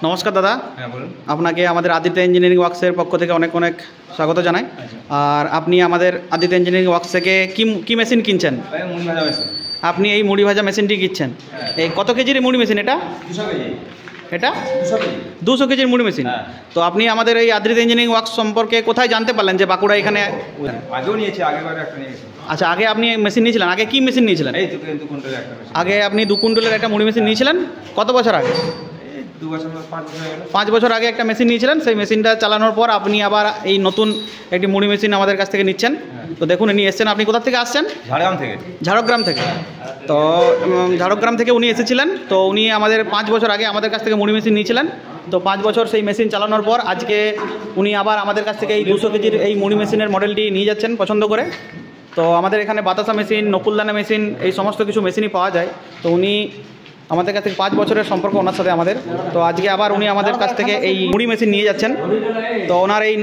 নমস্কার দাদা। হ্যাঁ বলুন। আপনাকে আমাদের আদিত্য ইঞ্জিনিয়ারিং ওয়ার্কসের পক্ষ থেকে অনেক অনেক স্বাগত জানাই। আর আপনি আমাদের আদিত্য ইঞ্জিনিয়ারিং ওয়ার্কস থেকে কি মেশিন কিনছেন? মুড়ি ভাজা মেশিন। আপনি এই মুড়ি ভাজা মেশিনটি কিনছেন। এই কত কেজির মুড়ি মেশিন এটা? 200 কেজি। এটা 200 কেজি। 200 কেজির মুড়ি মেশিন। তো আপনি আমাদের এই আদিত্য ইঞ্জিনিয়ারিং ওয়ার্কস সম্পর্কে কোথায় জানতে পারলেন যে বাঁকুড়া এখানে? আগেও নিয়েছি, আগেবার একটা নিয়েছি। আচ্ছা, আগে আপনি মেশিন নিয়েছিলেন? আগে কি মেশিন নিয়েছিলেন? এই 2 কুইন্টালের একটা মেশিন। আগে আপনি 2 কুইন্টালের একটা মুড়ি মেশিন নিয়েছিলেন কত বছর আগে? 2 বছর 5 বছর হয়ে গেল। 5 বছর আগে একটা মেশিন নিয়েছিলেন। সেই মেশিনটা চালানোর পর আপনি আবার এই নতুন একটি মুড়ি মেশিন আমাদের কাছ থেকে নিচ্ছেন। তো দেখুন ইনি এসছেন। আপনি কোথা থেকে আসছেন? ঝাড়গ্রাম থেকে। ঝাড়গ্রাম থেকে। তো ঝাড়গ্রাম থেকে উনি এসেছিলেন। তো উনি আমাদের 5 বছর আগে আমাদের কাছ থেকে মুড়ি মেশিন নিয়েছিলেন। তো 5 বছর সেই মেশিন চালানোর পর আজকে উনি আবার আমাদের কাছ থেকে এই 200 কেজির এই মুড়ি মেশিনের মডেলটি নিয়ে যাচ্ছেন পছন্দ করে। তো আমাদের এখানে বাতাসা মেশিন, নকুলদানা মেশিন, এই সমস্ত কিছু মেশিনই পাওয়া যায়। তো উনি আমাদের কাছ থেকে 5 বছরের সম্পর্ক ওনার সাথে আমাদের। তো আজকে আবার উনি আমাদের কাছ থেকে এই মুড়ি মেশিন নিয়ে যাচ্ছেন। তো ওনার এই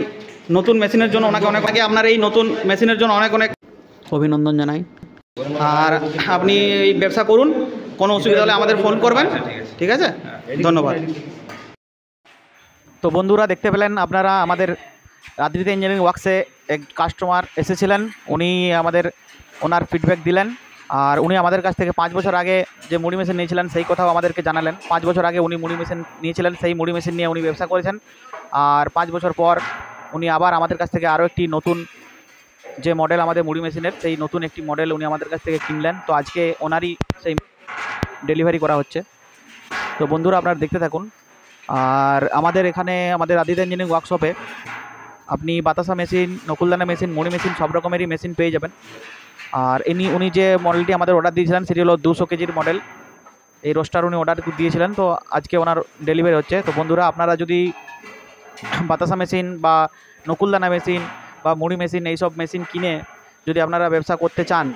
নতুন মেশিনের জন্য ওনাকে অনেক আপনার এই নতুন মেশিনের জন্য অনেক অনেক অভিনন্দন জানাই। আর আপনি এই ব্যবসা করুন, কোনো অসুবিধা হলে আমাদের ফোন করবেন। ঠিক আছে, ধন্যবাদ। তো বন্ধুরা, দেখতে পেলেন আপনারা আমাদের আদিত্য ইঞ্জিনিয়ারিং ওয়ার্কসে এক কাস্টমার এসেছিলেন। উনি ওনার ফিডব্যাক দিলেন। আর উনি আমাদের কাছ থেকে 5 বছর আগে যে মুড়ি মেশিন নিয়েছিলেন সেই কথাও আমাদেরকে জানালেন। 5 বছর আগে উনি মুড়ি মেশিন নিয়েছিলেন, সেই মুড়ি মেশিন নিয়ে উনি ব্যবসা করেছেন। আর 5 বছর পর উনি আবার আমাদের কাছ থেকে আরও একটি নতুন যে মডেল আমাদের মুড়ি মেশিনের, সেই নতুন একটি মডেল উনি আমাদের কাছ থেকে কিনলেন। তো আজকে ওনারই সেই ডেলিভারি করা হচ্ছে। তো বন্ধুরা, আপনারা দেখতে থাকুন। আর আমাদের এখানে আমাদের আদিত্য ইঞ্জিনিয়ারিং ওয়ার্কশপে আপনি বাতাসা মেশিন, নকুলদানা মেশিন, মুড়ি মেশিন সব রকমেরই মেশিন পেয়ে যাবেন। আর উনি যে মডেলটি আমাদের অর্ডার দিয়েছিলেন সেটি হলো 200 কেজির মডেল। এই রোস্টার উনি অর্ডার দিয়েছিলেন। তো আজকে ওনার ডেলিভারি হচ্ছে। তো বন্ধুরা, আপনারা যদি বাতাসা মেশিন বা নকুলদানা মেশিন বা মুড়ি মেশিন এইসব মেশিন কিনে যদি আপনারা ব্যবসা করতে চান,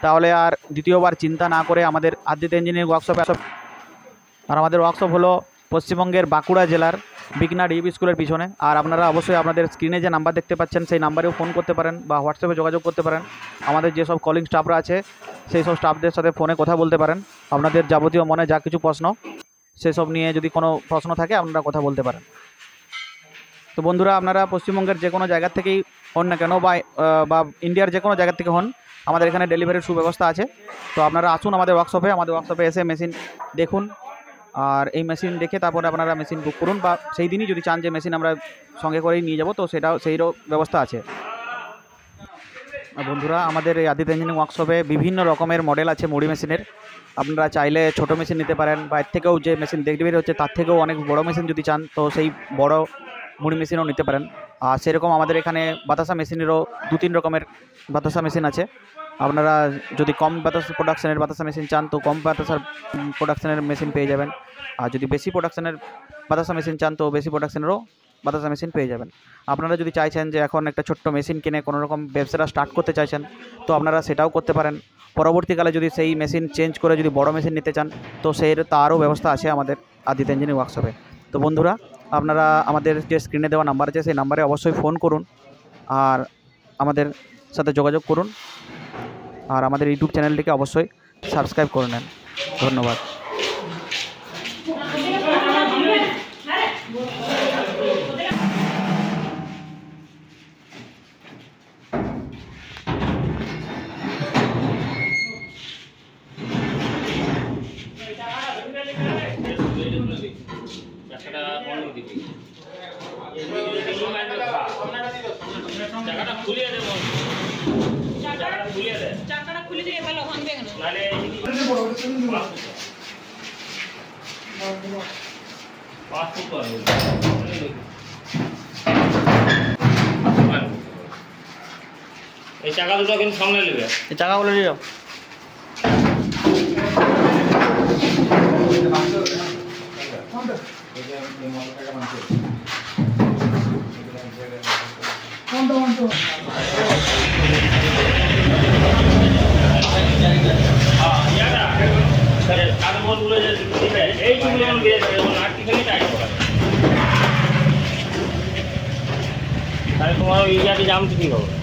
তাহলে আর দ্বিতীয়বার চিন্তা না করে আমাদের আদিত্য ইঞ্জিনিয়ারিং ওয়ার্কশপে। আর আমাদের ওয়ার্কশপ হলো পশ্চিমবঙ্গের বাঁকুড়া জেলার বিকনা ডিএভি স্কুলের পিছনে। আর আপনারা অবশ্যই আপনাদের স্ক্রিনে যে নাম্বার দেখতে পাচ্ছেন সেই নাম্বারেও ফোন করতে পারেন বা হোয়াটসঅ্যাপে যোগাযোগ করতে পারেন। আমাদের যেসব কলিং স্টাফরা আছে সেই সব স্টাফদের সাথে ফোনে কথা বলতে পারেন। আপনাদের যাবতীয় মনে যা কিছু প্রশ্ন, সেসব নিয়ে যদি কোনো প্রশ্ন থাকে আপনারা কথা বলতে পারেন। তো বন্ধুরা, আপনারা পশ্চিমবঙ্গের যে কোনো জায়গা থেকেই হন না কেন বা ইন্ডিয়ার যে কোনো জায়গা থেকে হন, আমাদের এখানে ডেলিভারির সুব্যবস্থা আছে। তো আপনারা আসুন আমাদের ওয়ার্কশপে এসে মেশিন দেখুন। আর এই মেশিন দেখে তারপরে আপনারা মেশিন বুক করুন, বা সেই দিনই যদি চান যে মেশিন আমরা সঙ্গে করেই নিয়ে যাব, তো সেইরও ব্যবস্থা আছে। বন্ধুরা, আমাদের এই আদিত্য ইঞ্জিনিয়ারিং ওয়ার্কশপে বিভিন্ন রকমের মডেল আছে মুড়ি মেশিনের। আপনারা চাইলে ছোট মেশিন নিতে পারেন, বা এর থেকেও যে মেশিন ডেলিভারি হচ্ছে তার থেকেও অনেক বড় মেশিন যদি চান, তো সেই বড় মুড়ি মেশিনও নিতে পারেন। আর সেরকম আমাদের এখানে বাতাসা মেশিনেরও 2-3 রকমের বাতাসা মেশিন আছে। আপনারা যদি কম প্রোডাকশানের বাতাসা মেশিন চান, তো কম প্রোডাকশানের মেশিন পেয়ে যাবেন। আর যদি বেশি প্রোডাকশানের বাতাসা মেশিন চান, তো বেশি প্রোডাকশানেরও বাতাসা মেশিন পেয়ে যাবেন। আপনারা যদি চাইছেন যে এখন একটা ছোট্ট মেশিন কিনে কোনো রকম ব্যবসাটা স্টার্ট করতে চাইছেন, তো আপনারা সেটাও করতে পারেন। পরবর্তীকালে যদি সেই মেশিন চেঞ্জ করে যদি বড় মেশিন নিতে চান, তো তারও ব্যবস্থা আছে আমাদের আদিত্য ইঞ্জিনিয়ারিং ওয়ার্কশপে। তো বন্ধুরা, আপনারা আমাদের যে স্ক্রিনে দেওয়া নাম্বার আছে সেই নাম্বারে অবশ্যই ফোন করুন আর আমাদের সাথে যোগাযোগ করুন। আর আমাদের ইউটিউব চ্যানেলটিকে অবশ্যই সাবস্ক্রাইব করে নেন। ধন্যবাদ। চাকাটা খুলে দিয়ে ভালো ভাঙবে কেন? এই চাকা দুটো কিন্তু সামনে নেবে, এই চাকাগুলো নিয়ে যাও। তোমার ওই জায়গাটি জাম ঠিক হবে।